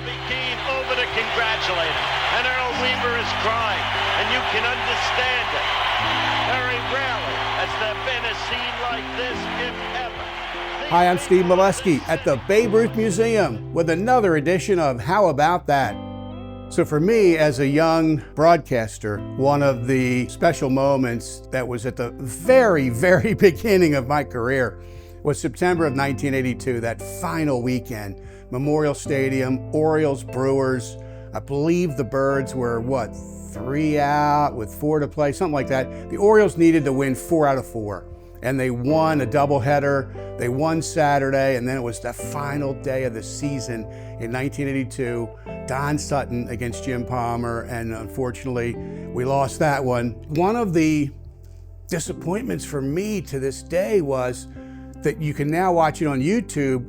Bobby Keane over to congratulate him. And Earl Weaver is crying, and you can understand it. Very rarely has there been a scene like this, if ever. Hi, I'm Steve Melewski at the Babe Ruth Museum with another edition of How About That? So for me, as a young broadcaster, one of the special moments that was at the very, very beginning of my career was September of 1982, that final weekend. Memorial Stadium, Orioles, Brewers. I believe the Birds were, 3 out with 4 to play, something like that. The Orioles needed to win 4 out of 4. And they won a doubleheader. They won Saturday, and then it was the final day of the season in 1982. Don Sutton against Jim Palmer, and unfortunately, we lost that one. One of the disappointments for me to this day was that you can now watch it on YouTube.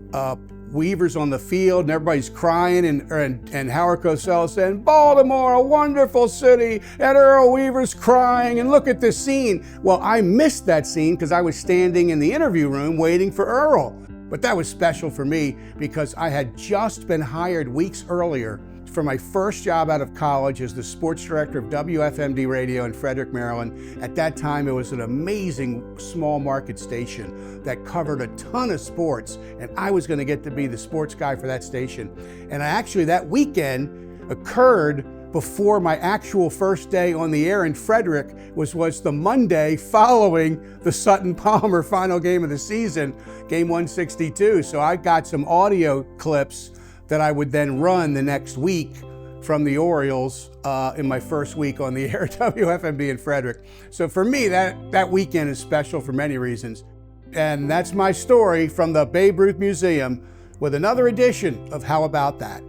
Weaver's on the field and everybody's crying, and Howard Cosell saying, "Baltimore, a wonderful city," and Earl Weaver's crying, and look at this scene. Well, I missed that scene because I was standing in the interview room waiting for Earl. But that was special for me because I had just been hired weeks earlier for my first job out of college as the sports director of WFMD Radio in Frederick, Maryland. At that time, it was an amazing small market station that covered a ton of sports, and I was going to get to be the sports guy for that station. And actually, that weekend occurred before my actual first day on the air in Frederick, was the Monday following the Sutton-Palmer final game of the season, game 162. So I got some audio clips that I would then run the next week from the Orioles in my first week on the air at WFMB in Frederick. So for me, that weekend is special for many reasons. And that's my story from the Babe Ruth Museum with another edition of How About That?